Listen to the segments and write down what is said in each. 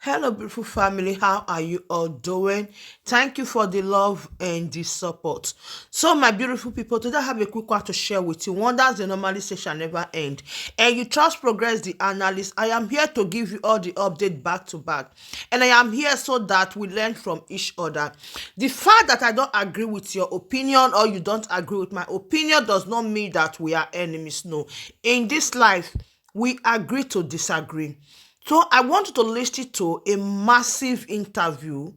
Hello, beautiful family. How are you all doing? Thank you for the love and the support. So, my beautiful people, today I have a quick one to share with you. Wonders they normally say shall never end. And you trust progress the analyst. I am here to give you all the update back to back. And I am here so that we learn from each other. The fact that I don't agree with your opinion or you don't agree with my opinion does not mean that we are enemies. No. In this life, we agree to disagree. So I want you to listen to a massive interview.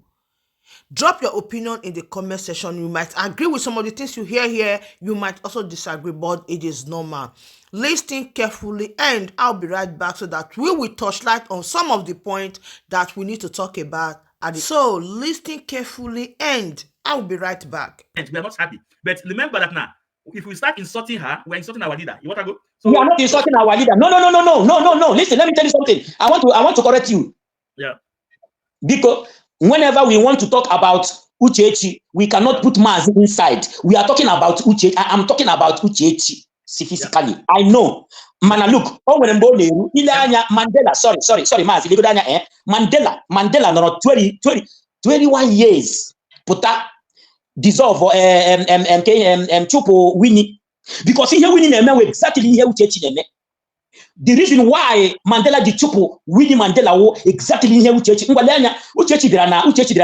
Drop your opinion in the comment section. You might agree with some of the things you hear here. You might also disagree, but it is normal. Listen carefully and I'll be right back so that we will touch light on some of the points that we need to talk about. So listen carefully and I'll be right back. And we are not happy. But remember that now, if we start insulting her, we're insulting our leader. You want to go? So we are not insulting our leader. No. Listen, let me tell you something. I want to correct you. Yeah. Because whenever we want to talk about Uchechi, we cannot put Maz inside. We are talking about Uchechi. I'm talking about Uchechi physically. Yeah. I know. Mana look, Mandela, sorry, Maz, Mandela, no, 21 years. Puta dissolve Chupo Winnie. Because he winning exactly here Uchechi. The reason why Mandela the Chupo Winnie Mandela exactly here Uchechi. Uchechi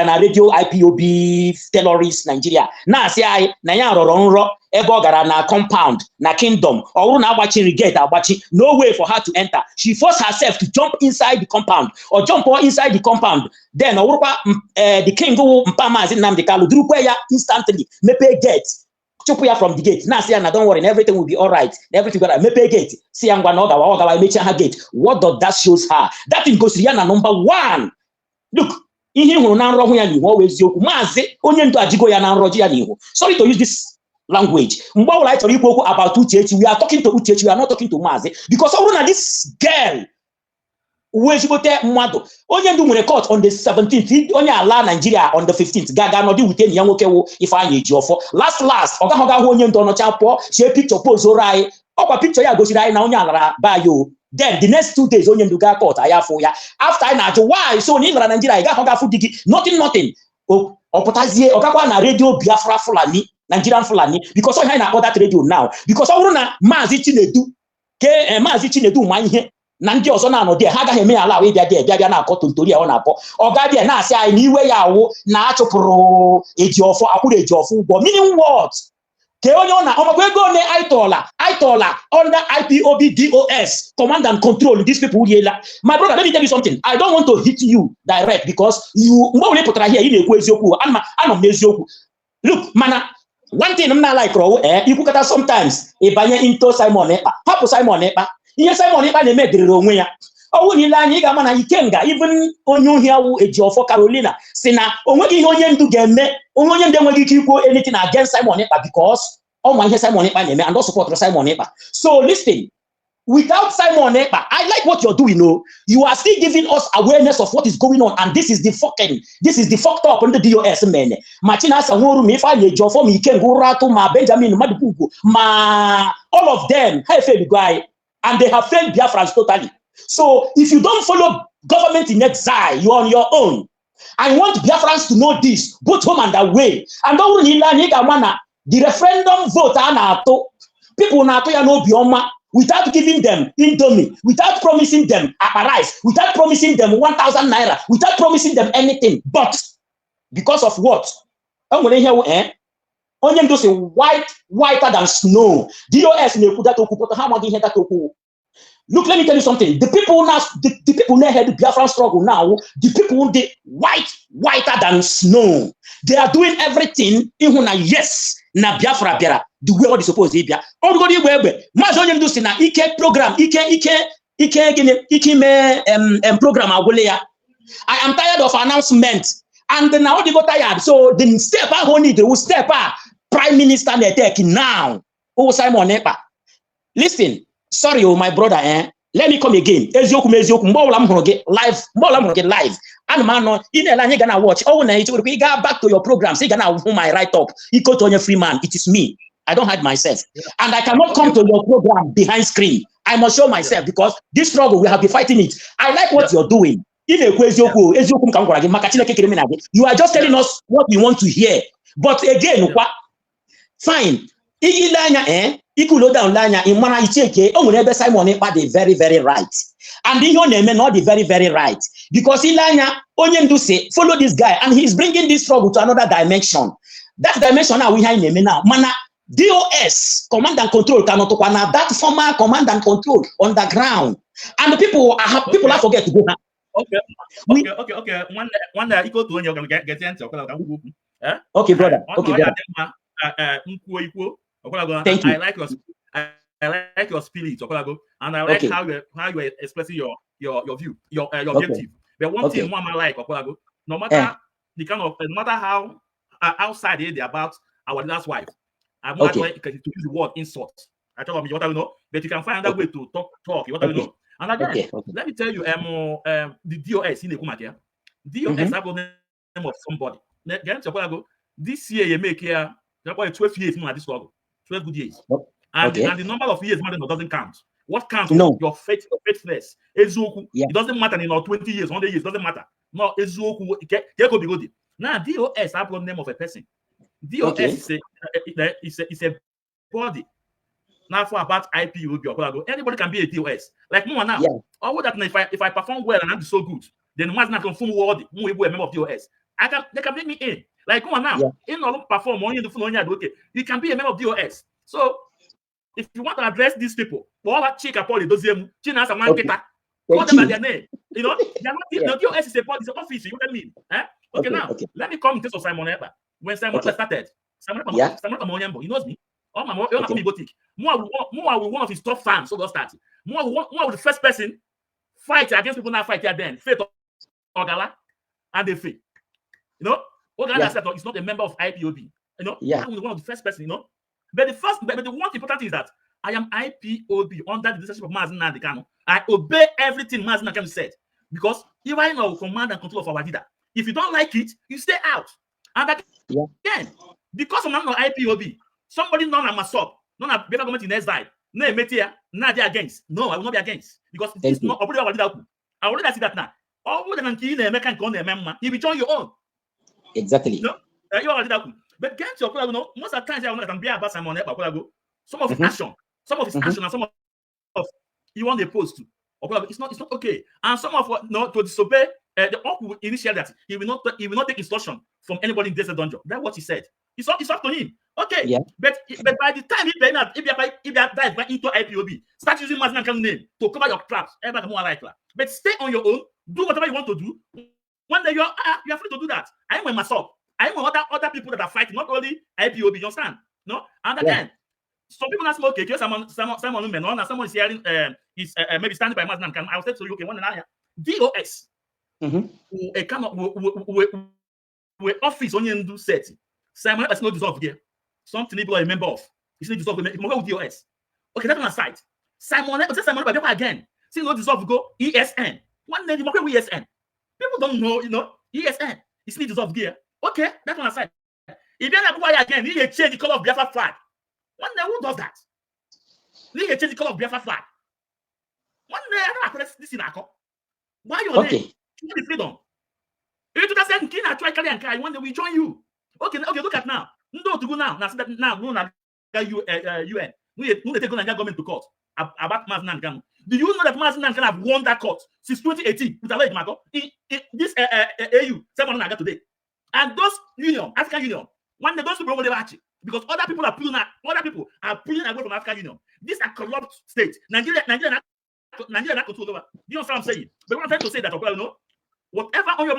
na radio Ipob terrorist Nigeria. Na say I na ya roro ebo gara na compound na kingdom or na abachi regate abachi. No way for her to enter. She forced herself to jump inside the compound or jump inside the compound. Then the king go mpama Nnamdi Kanu drukwe ya instantly mepe gate. Chupuya from the gate. Now, don't worry, everything will be all right. Everything will be gate. See, I'm going to her gate. What does that shows her? That in goes number one. Look, sorry to use this language. About Uchechi, we are talking to Uchechi, we are not talking to Mazi. Because this girl, only do record on the 17th, only allow Nigeria on the 15th. Gaga no di within young if I need you for last Oga Honyen Dono Chapo, she picture pose right. Opa picture ya go see right now by you. Then the next 2 days only do got caught. I have for ya. After I know why so in Nigeria got Hoga food digi nothing. Oh, Opotazie Oga na radio Biafra Fulani, Nigerian Fulani because I na other radio now because I wanna Mazi Chinedu ke Mazi Chinedu my here. Nanti also na no there ha ga me ala we bia na akọ tontori e na akọ oga bia na ase ai ni iwe ya wo na achoporo ejiofo akuru ejiofo ugbo meaning what ke onye na omogwego ne aitola under Ipob DOS command and control these people here. My brother, let me tell you something. I don't want to hit you direct because you mgbe we putara here ị na-ekwu eziokwu anọ m eziokwu. Look mana one thing I'm not like you kata sometimes e banye into Simon Ekpa papu Simon Ekpa. Ihe Simon Ekpa na-emedere onwe ya owu niile anyị ga mana Ikenga even onye ohia wu Ejiofo Carolina si na onweghị ihe onye ndu ga-eme onye ndu enweghị ike ikwu anything against Simon Ekpa because ma ihe Simon Ekpa na-eme and also support Simon Ekpa. So listen, without Simon Ekpa, I like what you're doing. You are still giving us awareness of what is going on, and this is the fucked up on the DOS man. Machina Sanworu me fa Ejiofo me Ikenga Uratu ma Benjamin Madupugu ma all of them have failed guy. And they have failed Biafrans totally. So if you don't follow government in exile, you're on your own. I want Biafrans to know this, both home and away. And the referendum vote, people without giving them indomie, without promising them rice, without promising them 1,000 naira, without promising them anything. But because of what? I'm going to hear Onion does a whiter than snow. DOS Look, let me tell you something. The people now, the people now had the Biafran struggle now. The people they whiter than snow. They are doing everything. Yes, na Biafra Biara. The way what is supposed to be. All go the way. Mazonian do na Ike program. Ike me program awolea. I am tired of announcement. And now they got tired. So the step I need to step Prime Minister taking now. Oh, Simon Ekpa. Listen, sorry, my brother, let me come again. Ezioku live. And man, in gonna watch. Oh, now you go back to your program. Say, gonna my write up. You go to your free man. It is me. I don't hide myself. Yeah. And I cannot come to your program behind screen. I must show myself because this struggle, we have been fighting it. I like what you're doing. You are just telling us what we want to hear. But again, fine. Ikulo down lanya in mana icheke onwere Simon Ekpa the very right. And the name not the very right. Because Ilanya onye ndu say follow this guy and he's bringing this struggle to another dimension. That dimension now we have now. Mana DOS, command and control cannot now that former command and control on the ground. And the people people forget to go now. Okay. One equal to when you're gonna get into okay, brother. Okay, brother. Thank you. I like your spirit, and I like how you are expressing your view, your objective. But one thing I like, no matter the kind of, no matter how outside they're about our last wife, I'm not going to use the word insult. I tell you what I know, but you can find another way to talk. What I know. And again, let me tell you, the DOS in the Kumakia, DOS have the name of somebody. This year you make here 12 years at this level, 12 good years. And the number of years doesn't count. What counts? No. Your faithfulness. It doesn't matter in 20 years, 100 years, doesn't matter. No, now DOS have the name of a person. DOS is a body. Now for about IPOB, anybody can be a DOS. Like more now. All that if I perform well and I'm so good, then one's not confirm world, a member of DOS. They can bring me in. Like come on now, in all perform on you can be a member of DOS. So if you want to address these people, all that chick apology does them, China as a man call them by their name. You know, the DOS is a body, it's an office. You know what I mean? Okay, now let me come in case of Simon Ekpa. When Simon started, Simon Ekpa, he knows me. Oh my boutique. More one of his top fans, so don't start. More of the first person fight against people now fight here then. Faith Ogala and they fail. You know, Ogala said he's not a member of IPOB. You know, I'm one of the first person, you know. But the one important thing is that I am IPOB under the leadership of Mazen Nandekano. I obey everything Mazen Nandekano said. Because if I know command and control of our leader, if you don't like it, you stay out. And again, because I'm not IPOB, somebody known as myself, known as better government in exile, no metia, not against. No, I will not be against. Because it's not our leader. I already see that now. All the key in American con you will join your own. Exactly. No, you are leader. But get your most of the times I want to be about Simon Ekpa. Some of his action, and some of you want to post to. It's not okay. And some of what to disobey the Op will initiate that he will not take instruction from anybody in Desert Dungeon. That's what he said. It's up to him. Okay. But by the time he dive into IPOB, start using Mazen Nandekano's name to cover your traps. But stay on your own, do whatever you want to do. One day you're free to do that. I am myself. I am other people that are fighting, not only IPOB, you understand? No? And again, some people ask me, okay, someone is hearing maybe standing by Mazen Nandekano. I'll say to you, okay, one another. DOS. A kind of we office on you do set. Simon Ekpa is not dissolved here. Something people are a member of. It's not dissolved with DOS. Okay, that's on the side. Simon Ekpa again. See no dissolved go ESN. One day you with ESN. People don't know, ESN. It's not dissolved here. Okay, that's on the side. If you're not again, you change the color of Biafra flag. One day, who does that? You change the color of Biafra flag. One day, I don't know this in Ako. Why your name? You want the freedom. If you just say, I try carry and carry, one day we join you. Okay, look at now. No to go now. Now, UN. We take government to court about Mazen Nandekano. Do you know that Mazen Nandekano have won that court since 2018 with Alej Marco? This AU, 700 today. And those union, African Union, one day those people will never because other people are pulling away from African Union. These are corrupt states. Nigeria not control over. You know what I'm saying? But what I'm trying to say that whatever on your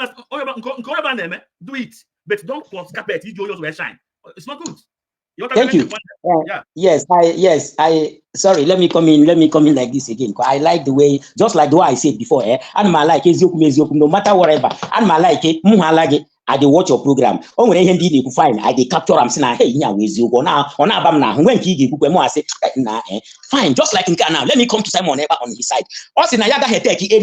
name, do it. But don't cross carpet, you yours will shine. It's not good. Thank you. Yes, sorry, let me come in like this again. I like the way, just like the way I said before, and my like no matter whatever, and my like I dey watch your program. Oh, when I dey fine, I dey capture am say na hey nya we go now. On abam na when ki dey mo I say fine, just like in now. Let me come to Simon Ekpa on his side. Also na yaga he take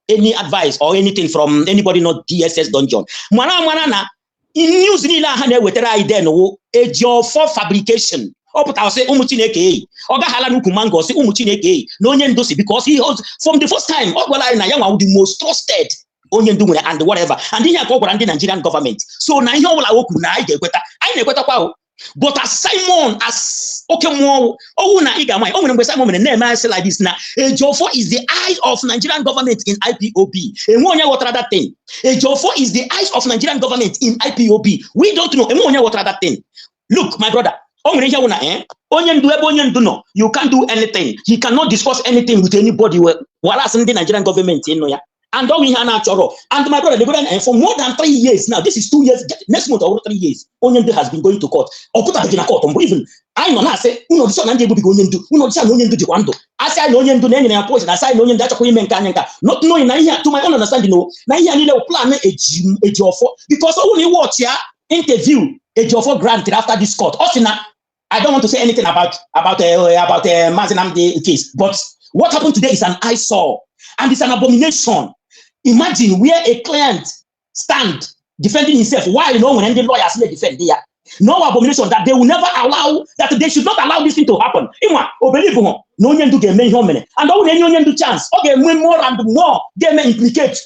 any advice or anything from anybody not DSS dungeon. Mana na in news ni la ha na wetara ide no ejo for fabrication. Oputa say umu Chineke oga hala nuku mango say umu Chineke no onye ndosi because he holds from the first time ogwala na ya wa the most trusted onye ndu nwere and whatever and ihe ka ọ gwara ndị Nigerian government so na ihe ọbụla okwu na anyị ga-ekweta anyị na-ekwetakwa o but as Simon as okay more oh na iga mai o nwere mgbe Simon mere na-eme say like this na Ejiofor is the eyes of Nigerian government in IPOB enwe onye ghọtara that thing Ejiofor is the eyes of Nigerian government in IPOB we don't know enwe onye ghọtara that thing look my brother o nwere ihe wụ na onye ndu ebe onye ndu no you can't do anything he cannot discuss anything with anybody whereas ndị Nigerian government no ya and all we have natural and my brother for more than 3 years now this is 2 years next month or 3 years onye ndu has been going to court or put up in a court even I know na say uno dis na ndị ebu onye ndu uno dis na onye ndu dịkwa ndụ asị anyị onye ndu na enye ya post na asị na onye ndu achọkwa ime nke anya nka not knowing na ihe to my own understanding no na ihe anyị le plan Ejiofor because only watch ya interview Ejiofor granted after this court na I don't want to say anything about Mazinamdi case but what happened today is an eyesore and it's an abomination. Imagine where a client stand defending himself while when the lawyers may defend there. No abomination that they will never allow, that they should not allow this thing to happen. No one do get many hominy and all any do chance. Okay, more and more they may implicate.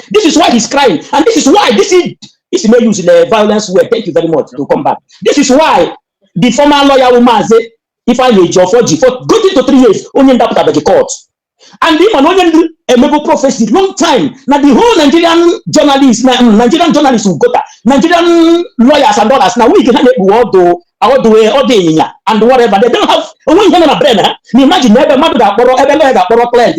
This is why he's crying, and this is why this may use the violence word. Thank you very much to come back. This is why the former lawyer woman say if I need for good into 3 years, only end up at the court. And even only a mebo prophecy long time. Now the whole Nigerian journalists will go there. Nigerian lawyers and others. Now we can have all the way and whatever. They don't have a brain. Imagine never matter that client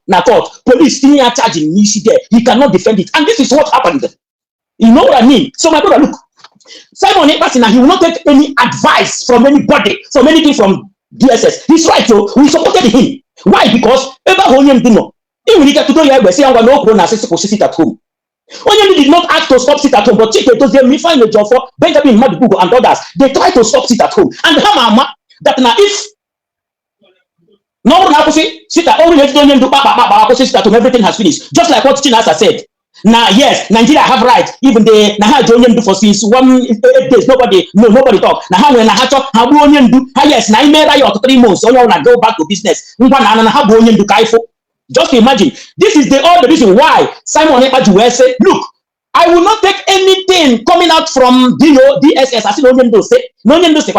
na court. Police are charging me there. He cannot defend it. And this is what happened. You know what I mean? So my brother, look, Simon Ekpasina, he will not take any advice from anybody, from anything from DSS. He's right, so we supported him. Why? Because ever Onyen do no. Even if you don't say I'm no pro sit at home. Onyen did not ask to stop sit at home, but check those me find a job for Benjamin Madubugo and others. They try to stop sit at home. And Hamama that now if no one has to sit at home, sit at home, everything has finished. Just like what Chinasa said. Now, yes, Nigeria have right. Even the Naha Jonian do for since 8 days. Nobody talk. Now, how when I have Onion do, yes, 9 or 3 months. So, I go back to business. Just imagine. This is all the reason why Simon Ekpasina said, look, I will not take anything coming out from DSS. I see Onion do say, Onion do say,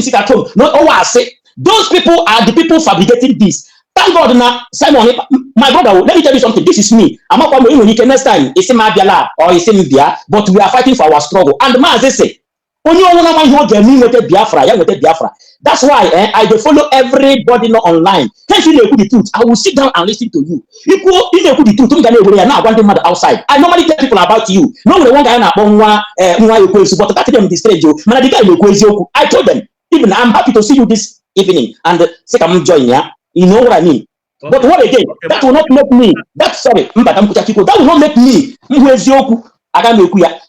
sit at home. Not all I say. Those people are the people fabricating this. Thank God now, Simon, my brother, let me tell you something. This is me. I'm not coming when next time. It's in Mabiala or it's in Bia, but we are fighting for our struggle. And the man say, only one of my Biafra. That's why I follow everybody not online. Can't you know the truth? I will sit down and listen to you. If you know the truth, now one mother outside. I normally tell people about you. No one guy na but that them distress you. Man, the guy I told them, even I'm happy to see you this evening and say I'm joining ya. You know what I mean? Okay. But what again? Okay, that will not make me. That will not make me.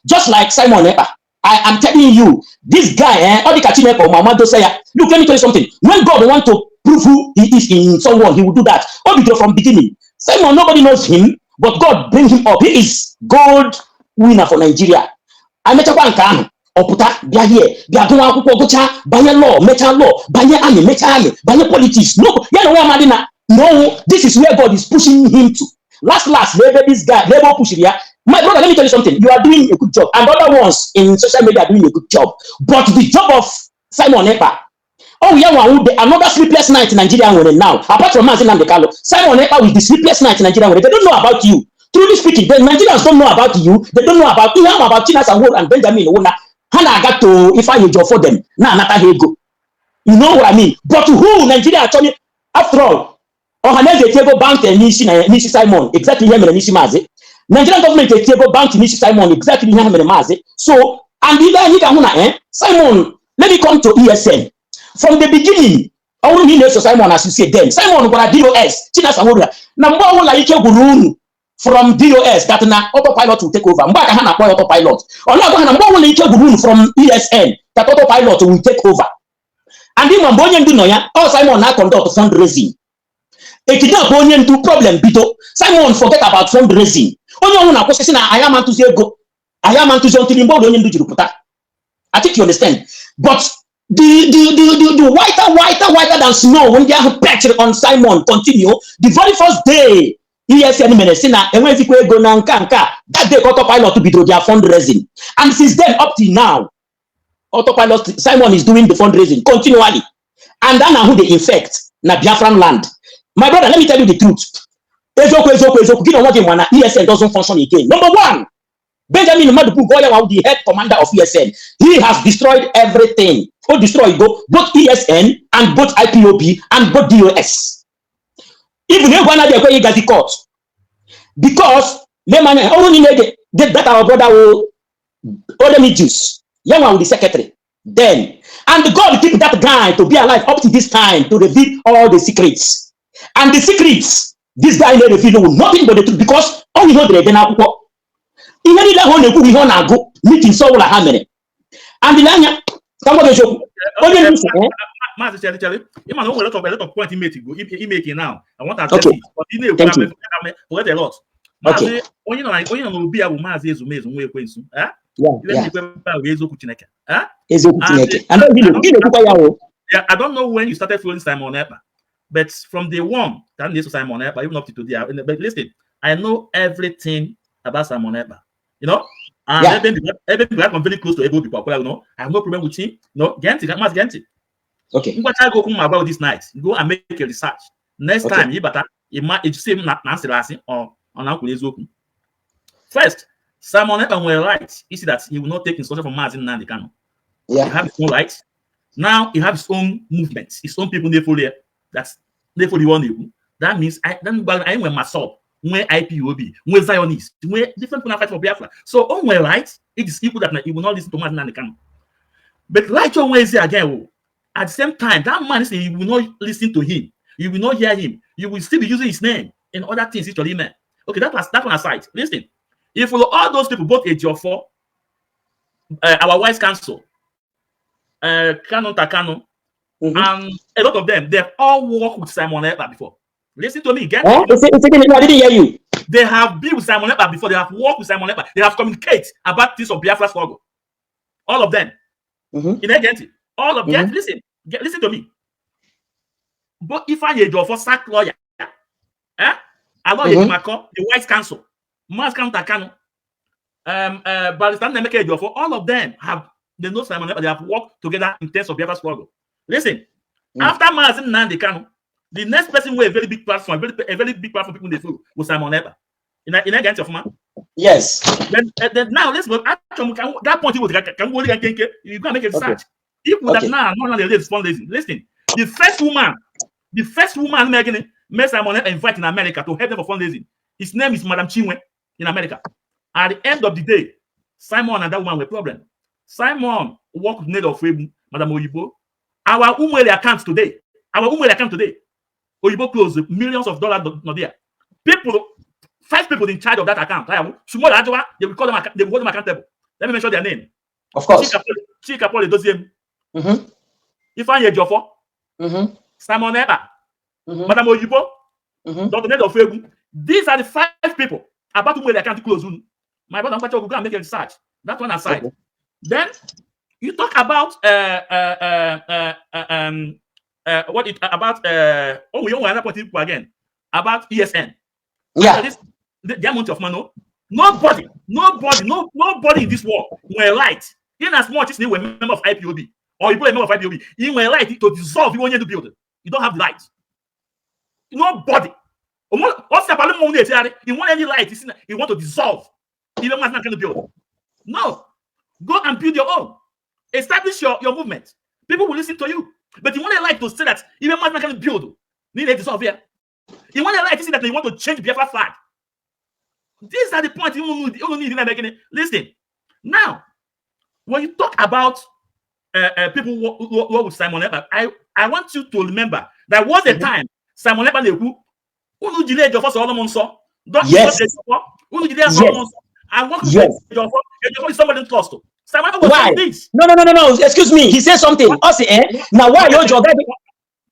Just like Simon Ekpa. I am telling you, this guy, look, let me tell you something. When God wants to prove who he is in someone, he will do that. From beginning. Simon, nobody knows him, but God brings him up. He is gold winner for Nigeria. I met a one Oputa, bia here, bia go akwụkwọ gocha, banye law, mecha law, banye army, politics. No, no, this is where God is pushing him to. Last, this guy, labor push here. My brother, let me tell you something. You are doing a good job, and other ones in social media are doing a good job. But the job of Simon Ekpa, another sleepless night in Nigeria now. Apart from Mazin and Dekalo, Simon Ekpa with the sleepless night in Nigeria. They don't know about you. Truly speaking, the Nigerians don't know about you. They don't know about Chinas and Benjamin Owona. Hana got to if I job for them. Now, go. You know what I mean? But who Nigeria actually, after all, Ohaneze table bounty and Nishi Simon, exactly him and Nishi Maze. Nigerian government table bounty Nishi Simon, exactly him and Maze. So, and either Simon, let me come to ESN. From the beginning, I only need Simon as you say then. Simon got a DOS, China Samura. Number one like Gurun. From DOS that na autopilot will take over. Mbaka hana kwa autopilot. Onago hana mbo wole ike gurun from ESN that autopilot will take over. And then when Bonyen do noya, all Simon now conduct fundraising. Ekida Bonyen do problem bito. Simon forget about fundraising. Onye una kwesi na I am to say go. I am to say until Mbo Bonyen do jiruputa. I think you understand. But the whiter than snow when they are perched on Simon continue. The very first day ESN medicine and when people go na nka that day autopilot to be do their fundraising, and since then up till now autopilot Simon is doing the fundraising continually, and then who they infect na Biafran land. My brother, let me tell you the truth. ESN doesn't function again. Number one, Benjamin Madubu Goya, the head commander of ESN, he has destroyed everything. He destroyed both ESN and both IPOB and both DOS. Even if one of them got the court, because they man only need that our brother will order me juice. Young one with the secretary. Then and God keep that guy to be alive up to this time to reveal all the secrets. And the secrets, this guy never reveal nothing but the truth, because only know the now. He never let one we wanna go meeting so like how many. And the Lanya, come on, show. Tell you, you man, a lot of points he making now. I want to tell you, but he need to forget a lot. Okay. When you know, be able to do amazing way question. Yeah. Yeah, I don't know when you started following Simon Epa, but from day one, that is Simon Epa, even up to today. But listen, I know everything about Simon Epa. You know, and I'm very close to able people. You know, I have no problem with him. No, Genti. Okay. You try go come about this night. Go and make a research. Next time, you better you might say Nancy or on Uncle Ezoku. First, Simon Epa were right. You see that he will not take instruction from Mazin Nandikano. Yeah. He have his own rights. Now he have his own movements, his own people they follow. That's they follow one people. That means I went myself. When IPOB, when Zionists, when different people fight for Biafra. So on my right, it is equal that he will not listen to Mazin Nandikano. But right on Wednesday again, at the same time, that man is you will not listen to him. You will not hear him. You will still be using his name in other things. Actually, man. Okay, that one aside. Listen, if you follow all those people, both Ejiofor, our Wise Council, Canon Takano, and a lot of them, they've all worked with Simon Epa before. Listen to me, get I didn't hear you. They have been with Simon Epa before. They have worked with Simon Epa. They have communicated about this of Biafra struggle. All of them. You know, get it. All of them. Listen to me. But if I hear for sack lawyer, I know the Wise Council, Mass Takano, Barrister for all of them have they know Simon Epa. They have worked together in terms of Biafra struggle. Listen, after Mazin Nandekano, the next person with a very big platform, a very big platform people in the field was Simon Epa. In a ganch of man. Yes. Then now let's go. That point you can make a research. If that now not only fundraising. Listen, the first woman making Simon Epa invite in America to help them for fundraising. His name is Madam Chinwe in America. At the end of the day, Simon and that woman were problem. Simon worked with Ned of Webu, Madam Oyibo. Our Umwele account today, Oyibo closed millions of dollars not there. People, 5 people in charge of that account. They will call them, they will hold them accountable. Let me mention their name. Of course. Chika Paul Doziem. Ifan Ejiofor. Simon Epa. Madam Oyibo. Dr. Ned of Webu. These are the 5 people about whom they can't close. My brother, I'm going to make a research. That one aside. Okay. Then you talk about we don't want to put again about ESN. Yeah. The amount of money. Nobody in this world were right. In as much as they were a member of IPOB or you were a member of IPOB, you were right to dissolve you want to build it. You don't have the right. Nobody. What's the problem? You want any right? You want to dissolve. Even man's not going to build. No. Go and build your own. Establish your movement. People will listen to you. But you want a right to say that even man's not going to build. Need to dissolve here. You want a right to say that you want to change Biafra flag. These are the points you don't need to make. Listen. Now, when you talk about people who work with Simon Epa, I want you to remember that was the time Simon Epa who delay your first Solomon saw. Yes. Who delay Solomon saw. I want to say your is somebody trust. Simon Epa was saying this. No. Excuse me. He said something. Now why your job?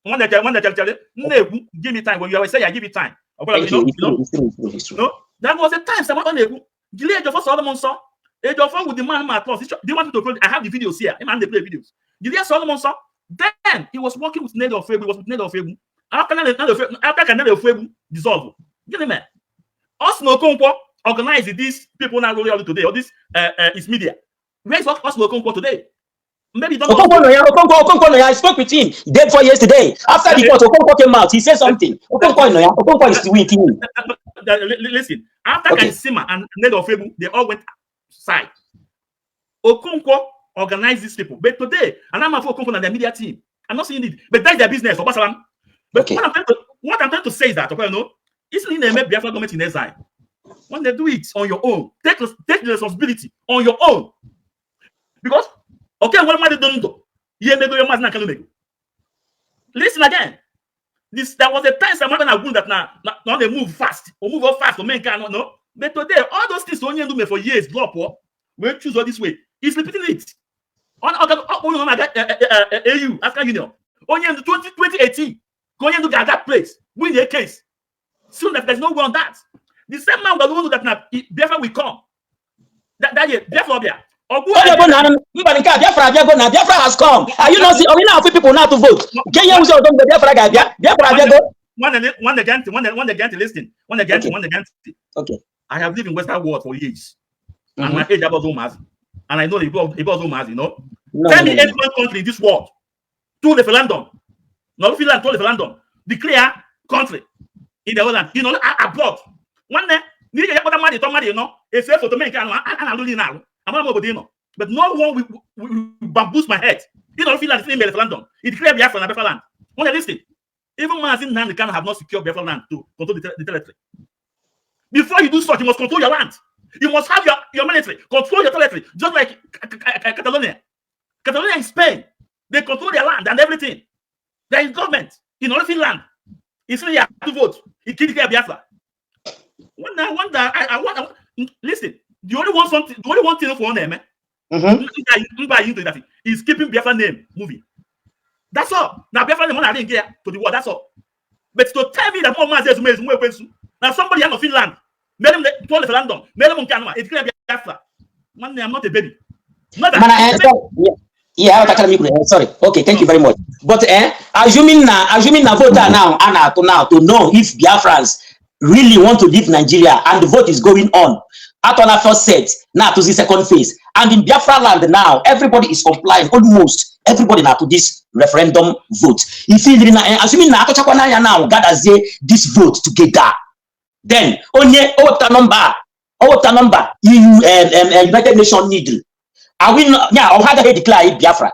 One that give me time. When you always say I give you time. No, that was the time Simon Epa delay your first Solomon saw. Ejiofor with the man at first. They wanted to. I have the videos here. They play videos. Delay Solomon saw. Then he was working with Ned of Webu. He was with Ned of Webu. After Ned of Webu dissolve. Get him, man. Osmo Okonkwo organized these people now rolling out today, or this is media. Where is Osmo Okonkwo today? Maybe don't Okonkwo, I spoke with him day before yesterday. After the report, Okonkwo came out. He said something. Okonkwo is with him. Listen, after Kansima and Ned Ofebu, they all went side. Okonkwo organized these people. But today, and I'm for Okonkwo and the media team. I'm not saying it, but that's their business. But what I'm trying to say is that, okay, no, it's in the Biafra government in exile. When they do it on your own, take the responsibility on your own. Because, okay, what am I doing? Listen again. There was a time someone that now they move fast or move up fast or men cannot know. But today, all those things only do me for years, drop we choose all this way. He's repeating it. On AU, African Union. Only in 2018, going to get that place, win the case. Soon that there's no one on that. The same man was the one that now Biafra will come. That year, Biafra. Biafra has come. Are you not seeing? We now people now to vote. Kenya was on the Biafra guy. Biafra one again to listen. One again. Okay. I have lived in Western world for years. And my age about Omazi. And I know the about Omazi, you know. Tell me any country in this world to referendum. No Finland to referendum. Declare country in the Holland. You know, abroad. One day, you know, it's safe to make now. But no one will bamboozle my head. You don't feel like it's in referendum. It declared Biafra and Biafra land. When they listen, even Mazin Nandi can have not secured Biafra land to control the territory. Before you do such, you must control your land. You must have your military control your territory, just like Catalonia. Catalonia in Spain, they control their land and everything. There is government in all Finland. It's really to vote. It can't declare Biafra. Listen. The only one thing for them, is keeping Biafra name moving. That's all. Now Biafra name I didn't get to the world. That's all. But to tell me that one man says now somebody has Finland, made him to the referendum, made him Canada. It's clear Biafra. Man, I'm not a baby. Sorry. Okay, thank you very much. But assuming the voter now to know if Biafrans really want to leave Nigeria and the vote is going on. Atona first set, now to the second phase. And in Biafra land now, everybody is complying, almost everybody now to this referendum vote. If you assuming now gather say this vote together, then only what number United Nations needle. Are we not or how they declare Biafra?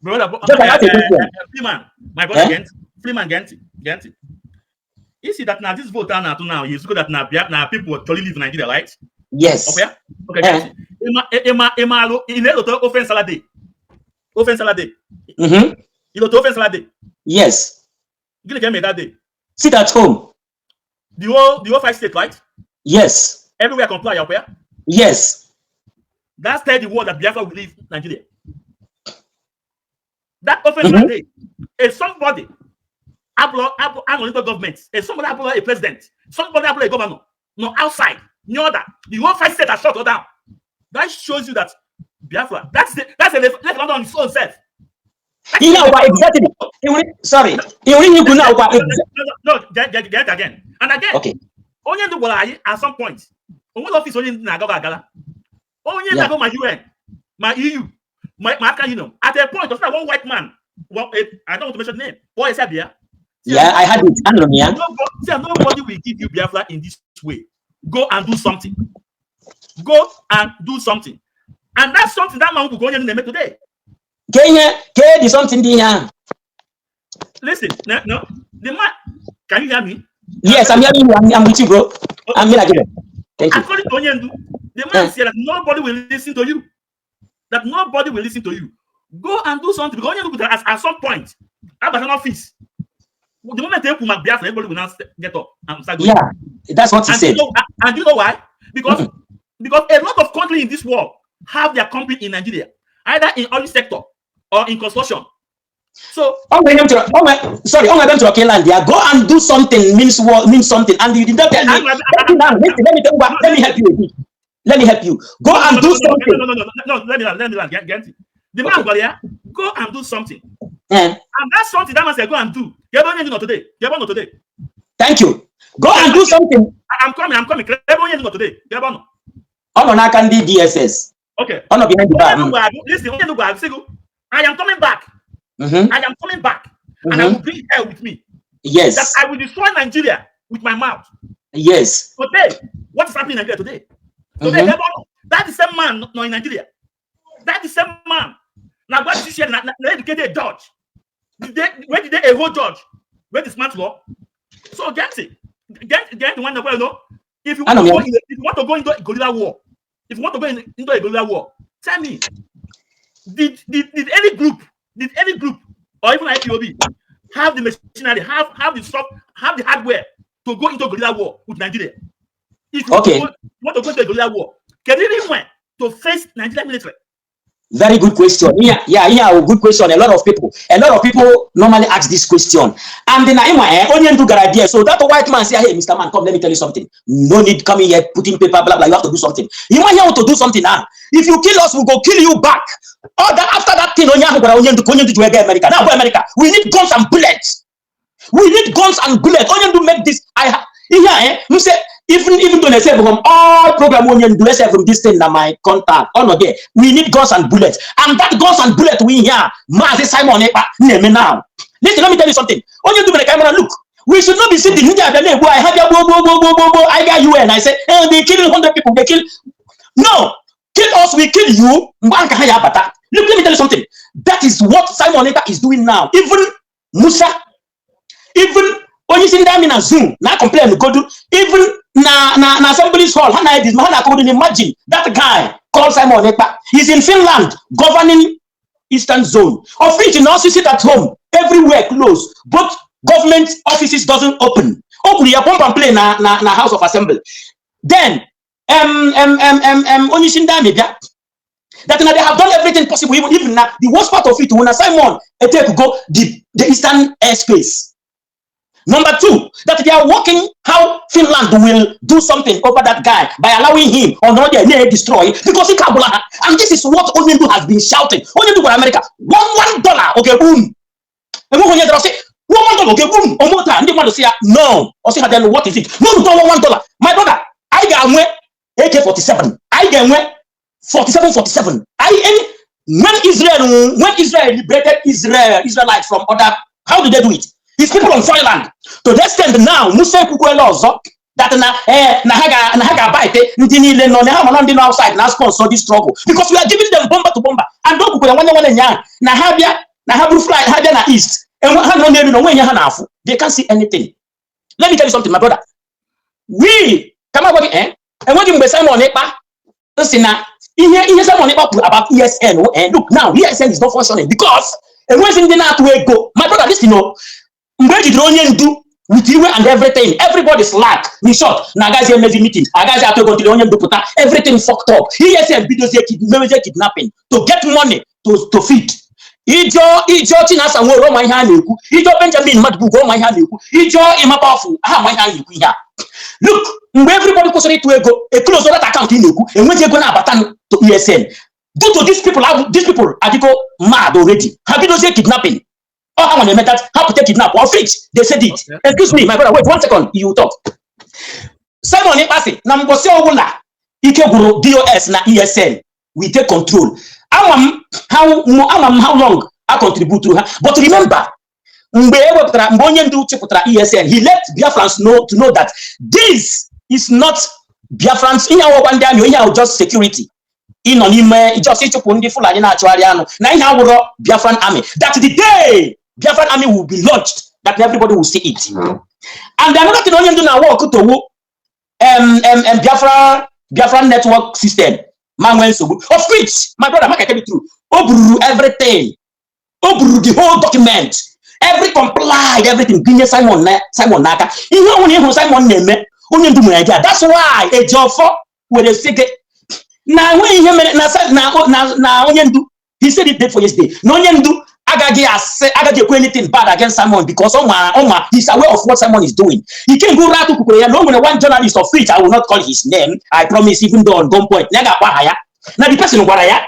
Brother, my brother Freeman Genti. You see that now this vote now is good that now people will totally leave Nigeria, right? Yes. Okay. Emalo in the offense salade. You know offense salade. Yes. You can make that day. Sit at home. The whole 5 states, right? Yes. Everywhere comply, okay? Yes. That's the word that Biafra will leave Nigeria. That offense salade is somebody. Government, and somebody a president, somebody a governor, no outside, no other. The whole 5 states are shut down. That shows you that Biafra, that's a referendum on its own self. Exactly. Sorry. No, get again. And again. Okay. Only the at some point. Only office only Nagala. Only Nago my UN, my EU, my African Union. At a point, there's not one white man. Well, I don't want to mention the name. Boy, is here. Yeah, I had it. Nobody will give you Biafra in this way. Go and do something. Go and do something. And that's something that man will go in the today. Get something there. Listen, no. The man, can you hear me? Yes, I'm hearing you. I'm with you, bro. I'm here again. Thank you. According to Onyendu, the man said that nobody will listen to you. That nobody will listen to you. Go and do something. Because Onyendu at some point, have an office. The moment they put Biafra, everybody will now get up and start going. Yeah, that's what he said. And you know why? Because a lot of countries in this world have their company in Nigeria, either in oil sector or in construction. So, on my to okay land, yeah, go and do something means something, and you did not tell me. Let me help you. Go and do something. No. Let me get it. The man go there, go and do something. And that's something that man said, go and do. You don't know today. Thank you. Go and do something. I'm coming. Today. On Nakandi DSS. Okay. On behind the bar. Listen, I am coming back. I am coming back. And I will bring hell with me. Yes. That I will destroy Nigeria with my mouth. Yes. Today, what is happening in Nigeria today? Today, that is the same man not in Nigeria. That is the same man. Now, what is an educated judge? Where did they a whole judge? Where the smart law? So get the one that well know. If you want to go into a guerrilla war, into a guerrilla war, tell me, did any group, or even Ipob have the machinery, have the stuff, have the hardware to go into a guerrilla war with Nigeria? If you want to go into a guerrilla war, can you even went to face Nigerian military? Very good question. Yeah, good question. A lot of people normally ask this question. And then onion do garage. So that white man say, hey, Mr. Man, come, let me tell you something. No need coming here, putting paper, blah, blah. You have to do something. You want to do something now. If you kill us, we'll go kill you back. Or that after that thing, onion to America. Now, America, we need guns and bullets. Onion to make this. You say, even though they say from all program onion do say from this thing that my contact there, we need guns and bullets, and that guns and bullets we here Simon name now. Listen, let me tell you something. Onion do the camera look. We should not be sitting here. I have your I got you and I say, hey, they kill 100 people. They kill. No, kill us, we kill you. Look, let me tell you something. That is what Simon is doing now. Even Musa, even when you see them in a Zoom, now complain go do even na somebody's hall. Imagine that guy called Simon Ekpa. He's in Finland governing Eastern Zone. Of which you also sit at home, everywhere closed. But government offices doesn't open. Open your pump and play na House of Assembly. Then that they have done everything possible, even now the worst part of it when Simon take to go the Eastern airspace. Number two, that they are working how Finland will do something over that guy by allowing him or not destroy because he can't. And this is what Onyendu has been shouting. Onyendu for America, $1 okay, boom. And when you say $1 okay, boom, or more time, they want to say no. Or say then what is it? No, $1. My brother, I got AK-47. I got 47. When Israel liberated Israelites from other, how did they do it? It's people on foreign land. To the extent now, Musa Kukwelo that na bite no outside now sponsor this struggle because we are giving them bomber to bomber and don't fly na east and they can't see anything. Let me tell you something, my brother. We come on and when you Simon Ekpa, listen now. Here Simon Ekpa about ESN and look now ESN is not functioning because and when in the night we go, my brother, listen, where did Onion do with you and everything? Everybody's slack. In short, now guys here maybe meeting. I guys have to go to the Onion do put everything fucked up. ESN videos here kidnapping to get money to feed. Ijo Tina Samuel Roma Haniku. Ijo Benjamin Madbu Roma Haniku. Ijo Imapafu. My Haniku here. Look, everybody goes to go a close that account in Niku and when you're gonna button to ESN. Due to these people are mad already. Have you say kidnapping? Oh, I want to make that how to take kidnap or fix. They said it. Okay. Excuse me, my brother. Wait 1 second. You talk. Simon Ekpa number Ikeguru DOS na ESN. We take control. How long I contribute to her. But remember, ESN, he let Biafrans know that this is not Biafrans in our one day, just security. In on him, just Fulani Natuariano. Now Biafran army. That's the day Biafran army will be launched. That everybody will see it. And another thing only do now work to Biafran network system. Of which, my brother, I tell you true. Oburu everything. Oburu the whole document. Every complied, everything. Simon Naka. You know when Simon name only do my idea. That's why a job for with a secret. Now when he said it for yesterday. No Onyendu Agagi anything bad against Simon because he's aware of what Simon is doing. He can't go right to Kukureya. No one journalist of which I will not call his name. I promise, even though on gunpoint. Now the person Waraya.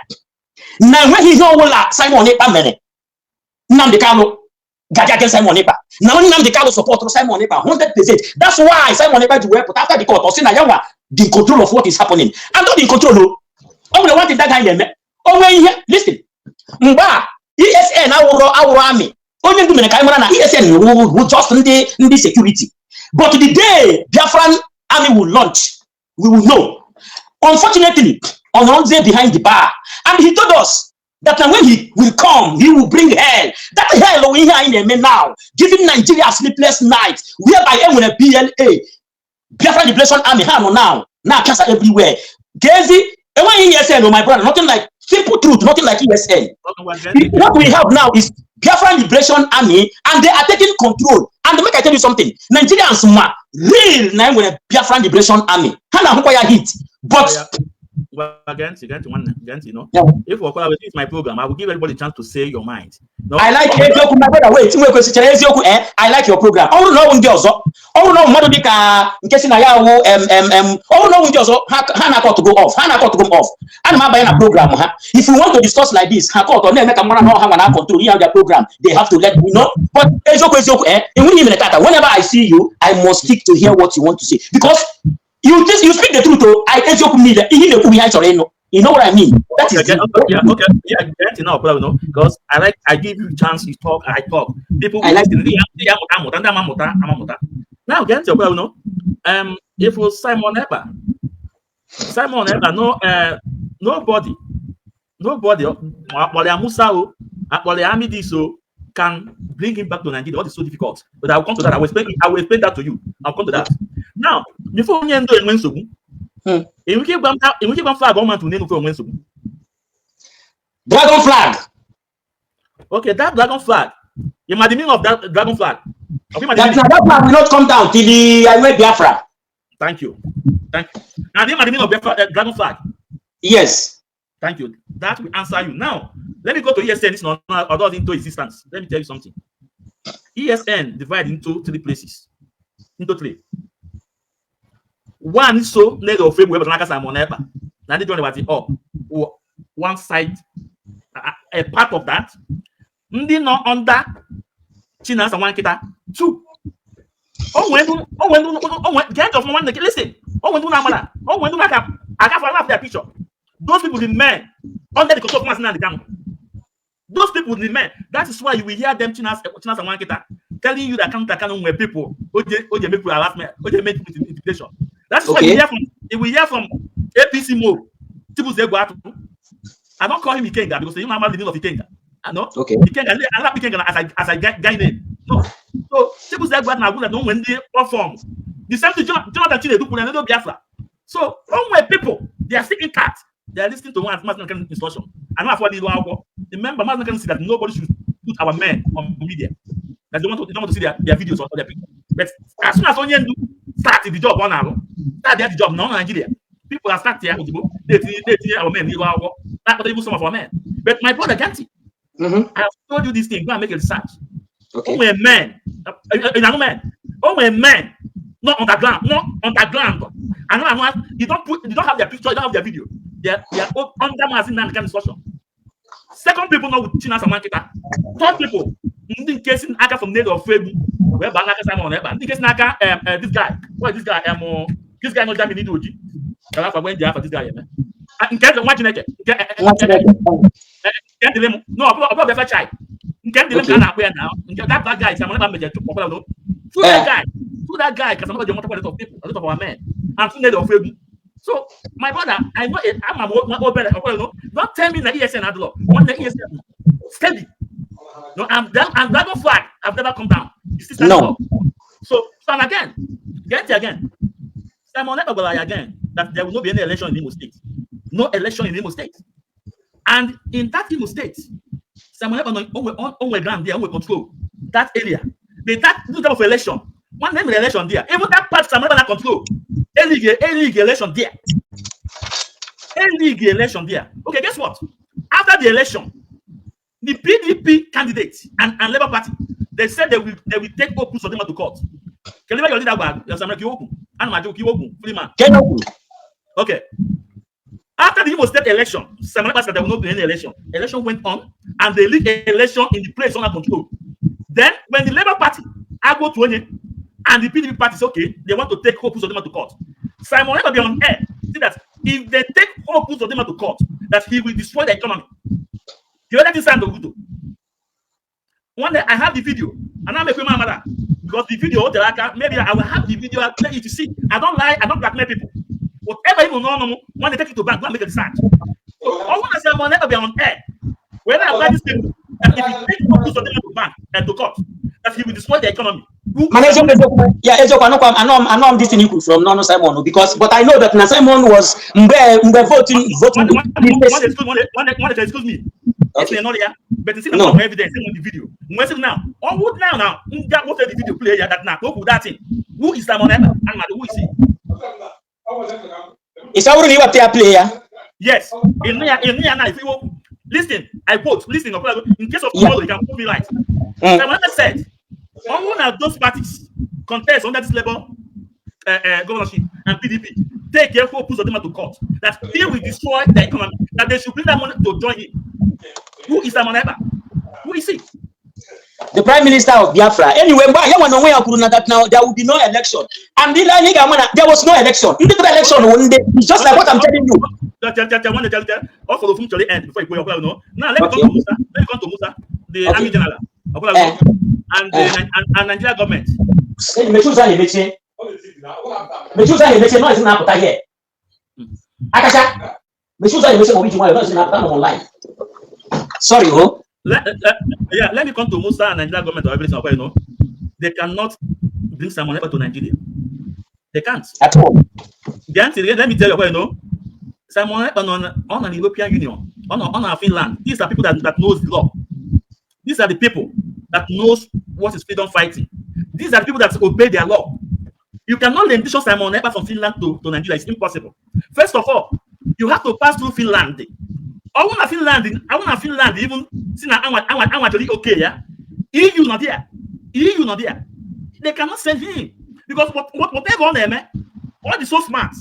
Now when he know Simon Ekpa Namdekano Gaja against Simon Ekpa. Now only the Carlos support Simon Ekpa 100%. That's why Simon Ekpa will put after the court or say na yawa the control of what is happening. I'm not in control. No. Only one thing that guy there. Oh, listen. Mba ESN our army. Only do na ESN will just in the security. But the day Biafran army will launch, we will know. Unfortunately, Ononze behind the bar, and he told us that when he will come, he will bring hell. That hell we hear in the now, giving Nigeria a sleepless night, whereby when a BLA, Biafran Liberation Army, now cancer everywhere. Gazi, and when ESN, oh my brother, nothing like simple truth, nothing like ESN. What we have now is Biafran Liberation Army, and they are taking control. And make I tell you something, Nigerians real now when a Biafran Liberation Army, hit. But against you know, if we're it's my program, I will give everybody a chance to say your mind. No? I like Ezioku, my brother. Wait, I like your program. Oh no, oh no, Madodika, in case I oh no, Hana got to go off. And my buying a program. If you want to discuss like this, make a man control their program. They have to let me know. But Ezioku, whenever I see you, I must stick to hear what you want to say because. You speak the truth. You know what I mean? That is you know, because I give you a chance, you talk, I talk. People I like now get your no. If it was Simon Ekpa, nobody, can bring him back to Nigeria. What is so difficult? But I will come to that. I will explain that to you. I'll come to that. Now, before we end we keep flag to name for Dragon flag. Okay, that dragon flag. You might the meaning of that dragon flag. That flag will not come down till the Biafra. Thank you. Now, the meaning of dragon flag. Yes. Thank you. That will answer you. Now, let me go to ESN. It's not ordered into existence. Let me tell you something. ESN divided into three places. Into three. One is so negative of framework, but Simon Ekpa. Now they don't about it up. One side, a part of that. Not under China's and one kita. Two. Get off one. Listen. I got their picture. Those people, the men, under the control of Masina and the gang. Those people, the men. That is why you will hear them Chinas and one kita telling you that can't where people make people harassment, make intimidation. That is why you will hear from APC mode. People say go out. I don't call him Ikenga because you know the name of Ikenga. I know. Okay. Ikenga, I like Ikenga as I guy name. No. So people say go out now that don't when they perform. The same thing Jonathan Chile do put another Biafra. So somewhere people they are sticking cat. They are listening to one Masina instruction. I know for the law. Remember, Masina can see that nobody should put our men on media. That they don't want to see their videos or their pictures. But as soon as Onyen start the job on our start the job now in Nigeria, people are starting here. They our men. Not even some of our men. But my brother Ganti, I have told you this thing. Go and make a research. Okay. Oh, a man, not underground. And you don't have their picture, you don't have their video. They are under Mazin instruction. Second people know with Chinas and Mankita. Third people, in case in Aka from Nado of Febu, where Banaka Simon, in case Naka, this guy, what is this guy? This guy knows that we need to do. When they have for this guy, in case of watching it, no, about the child. Can't deliver now. That guy is never made to that guy, because I'm not a lot of our men. I'm too of Febu. So, my brother, I know it. I'm a better. Don't tell me that ESN had law. One day ESN steady. No, I'm dragon flag. I've never come down. No. So again, get it again. Simon Ekpa again that there will not be any election in Imo State. No election in Imo State. And in that Imo State, Simon Ekpa on ground there, will control that area. They that type of election. One name election there. Even that part Simon Ekpa control. A league election there. Okay, guess what? After the election, the PDP candidates and Labour Party, they said they will take open for them to court. Can you imagine that bag? Okay. After the Imo State election, Simon Ekpa said there will not be any election. Election went on, and they leaked election in the place under control. Then when the Labour Party, I go to any, and the PDP party is okay, they want to take Hope Uzodinma to court. Simon Ekpa be on air. See that if they take Hope Uzodinma to court, that he will destroy the economy. He already signed the Udo. One day I have the video, and I'm a my mother because the video, maybe I will have the video. I'll play it to see. I don't lie. I don't blackmail people. Whatever you know, when they take it to bank, go and make a decide. So I want to say Simon Ekpa be on air. When I apply this thing, that if he take Hope Uzodinma to bank and to court, that he will destroy the economy. Yeah, I know this thing you could from no Simon because, but I know that now Simon was voting. Excuse me. Okay. Not here, but it's No. evidence on the video. Now, what the video play here that now? Who that thing? Who is Simon Ekpa? And who is he? It's already what they are player. Yes. In here now, if you listen, I quote, listen, in case of tomorrow, you can put me right. Simon Ekpa said, on one of those parties contest under this Labour governorship and PDP, take care for Uzodinma to court. That he will destroy the economy. That they should bring that money to join him. Who is Simon Ekpa? Who is he? The Prime Minister of Biafra. Anyway, that now there will be no election. And there was no election. It's just like what I'm telling you. All for the full end before you go. Now let me come to Musa. Let me come to Musa, the Army General, and the Nigeria government. Sorry, oh. Let me come to Musa and Nigeria government or everything. They cannot bring Simon Ekpa to Nigeria. They can't. At all. Let me tell you, Simon Ekpa on an European Union, on Finland. These are people that knows the law. These are the people that knows what is freedom fighting. These are the people that obey their law. You cannot rendition Simon Ekpa from Finland to Nigeria. It's impossible. First of all, you have to pass through Finland. I want Finland even see I'm actually okay, yeah. EU not there. They cannot send him because whatever on them, all the so smart,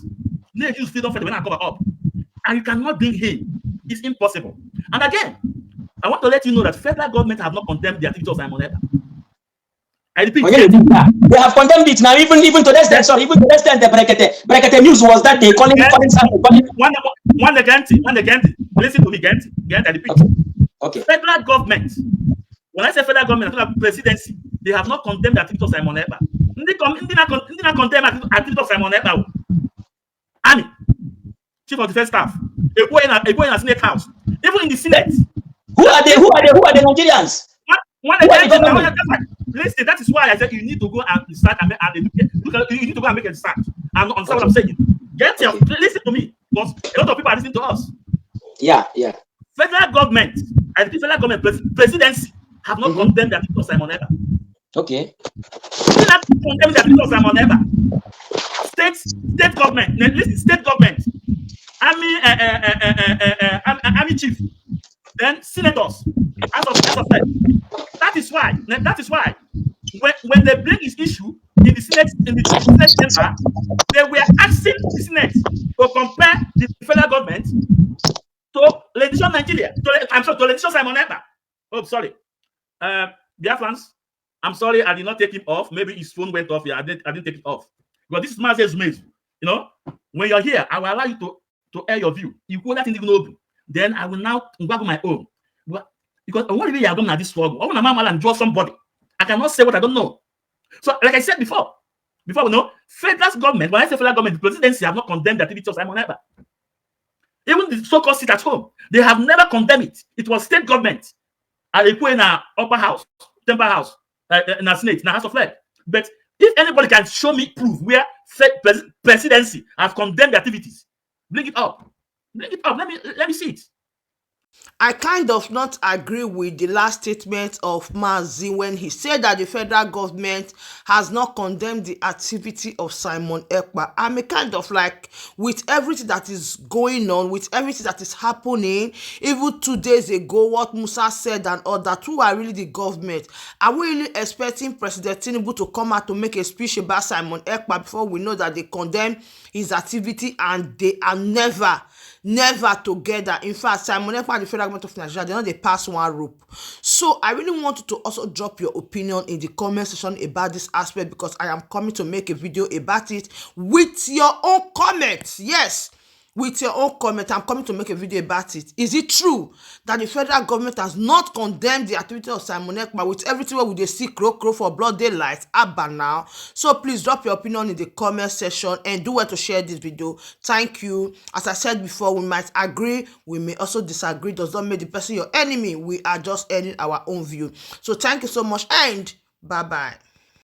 they use freedom for the when I cover up, and you cannot bring him. It's impossible. And again, I want to let you know that federal government have not condemned the activity of Simon Ekpa. I repeat, they have condemned it now. Even to this extent, sorry, even to this extent, the Brekete news was that they calling one again. Listen to me, Gent. I repeat. Okay. Federal government. When I say federal government, I presidency, they have not condemned the activity of Simon Ekpa. They not condemn the activity of Simon Ekpa. Army, Chief of Defense Staff, a boy in a Senate House, even in the Senate. Who are the Nigerians? Listen, that is why I said you need to go and start and educate. You need to go and make a start. And on what I'm saying, listen to me, because a lot of people are listening to us. Yeah. Federal government, and the federal government presidency have not condemned the activity of Simon Ekpa. Okay. They have condemned the activity of Simon Ekpa. State government, listen, state government, army chief, then senators, as of that. That is why when they bring this issue in the Senate chamber, they were asking the Senate to compare the federal government to legislation Nigeria. To legislation Simon Ekpa. Oh, sorry. Biafrans, I'm sorry I did not take him off. Maybe his phone went off. Yeah, I didn't take it off. But this man says, mate, when you're here, I will allow you to air your view. You go that thing even open. Then I will now grab my own. Because I want to be a government at this struggle. I want to man and draw somebody. I cannot say what I don't know. So, like I said before, federal government, when I say federal government, the presidency have not condemned the activity of Simon Ekpa. Even the so-called sit at home, they have never condemned it. It was state government. And they put in our upper house, temple house, in a Senate, in a House of Flag. But if anybody can show me proof where presidency have condemned the activities, bring it up. Let me see it. I kind of not agree with the last statement of Mazi when he said that the federal government has not condemned the activity of Simon Ekpa. I'm a kind of like, with everything that is going on, with everything that is happening, even 2 days ago, what Musa said and all that, who are really the government? Are we really expecting President Tinubu to come out to make a speech about Simon Ekpa before we know that they condemn his activity and they are never never together. In fact, Simon Ekpa and the federal government of Nigeria, they know they pass one rope. So I really want you to also drop your opinion in the comment section about this aspect, because I am coming to make a video about it with your own comments. Yes, with your own comment. I'm coming to make a video about it. Is it true that the federal government has not condemned the activity of Simon Ekpa with everything where we dey see crow for broad daylight? Abba now. So please drop your opinion in the comment section and do well to share this video. Thank you. As I said before, we might agree, we may also disagree. Does not make the person your enemy. We are just adding our own view. So thank you so much and bye bye.